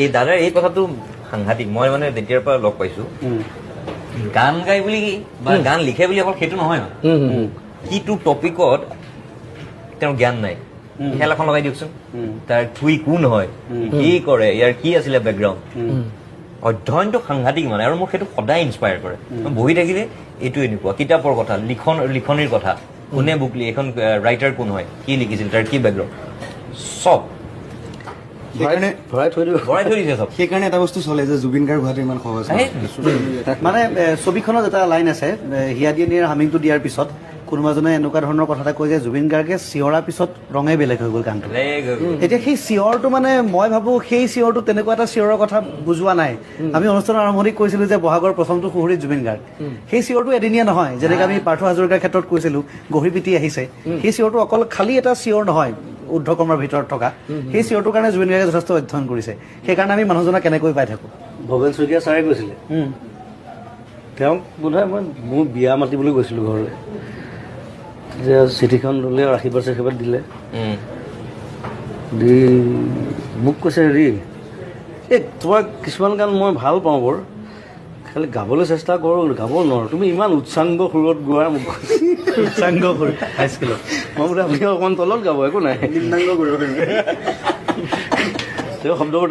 এই দাদাৰ এই কথাটো সাংঘাতিক মই মানে যেতিয়াৰ পৰা লগ পাইছো গান গাই বুলি বা গান লিখে বুলি অকল সেইটো নহয় কিটো টপিকত তেওঁৰ জ্ঞান নাই খেল এখন লগাই দিয়কচোন তাৰ থুই কোন হয় কি কৰে ইয়াৰ কি আছিলে বেকগ্ৰাউণ্ড অধ্যয়নটো সাংঘাতিক মানে আৰু মোক সেইটো সদায় ইনস্পায়াৰ কৰে বহি থাকিলে এইটো এনেকুৱা কিতাপৰ কথা লিখনিৰ কথা কোনে বুক এখন ৰাইটাৰ কোন হয় কি লিখিছিল তাৰ কি বেকগ্ৰাউণ্ড চব ভৰাই থৈ দিছে চব সেইকাৰণে এটা বস্তু চলে যে জুবিন গাৰ্গ হোৱাটো ইমান সহজ মানে ছবিখনত এটা লাইন আছে হিয়া দিয়ে নিয়াৰ হামিংটো দিয়াৰ পিছত কোনোবাজনে এনেকুৱা ধৰণৰ কথা এটা কয় যে জুবিন গাৰ্গে চিঞৰাৰ পিছত ৰঙে বেলেগ হৈ গ'ল গানটো এতিয়া সেই চিঞৰটো মানে মই ভাবো সেই চিঞৰটো তেনেকুৱা এটা চিঞৰৰ কথা বুজোৱা নাই আমি অনুষ্ঠানৰ আৰম্ভণিত কৈছিলো যে বহাগৰ প্ৰথমটো সুহুৰি জুবিন গাৰ্গ সেই চিঞৰটো এদিনীয়া নহয় যেনেকৈ আমি পাৰ্থ হাজৰিকাৰ ক্ষেত্ৰত কৈছিলো গঢ়ি পিটি আহিছে সেই চিঞৰটো অকল খালী এটা চিঞৰ নহয় ঊৰ্ধ্বকৰ্মৰ ভিতৰত থকা সেই চিঞৰটোৰ কাৰণে জুবিন গাৰ্গে যথেষ্ট অধ্যয়ন কৰিছে সেইকাৰণে আমি মানুহজনক কেনেকৈ পাই থাকোঁ ভৱেন শইকীয়া ছাৰে কৈছিলে তেওঁক বোধহয় মই মোৰ বিয়া মাতিবলৈ গৈছিলোঁ ঘৰলৈ যে চিঠিখন ল'লে আৰু আশীৰ্বাদ দিলে দি মোক কৈছে হেৰি এই তোমাৰ কিছুমান গান মই ভাল পাওঁ বৰ খালি গাবলৈ চেষ্টা কৰোঁ গাব নোৱাৰোঁ তুমি ইমান উচ্চাংগ সুৰত গোৱা মোক উচ্চাংগ সুৰ হাইস্কুলত মই বোলে আপুনি অকণমান তলত গাব একো নাই তেওঁ শব্দবোৰ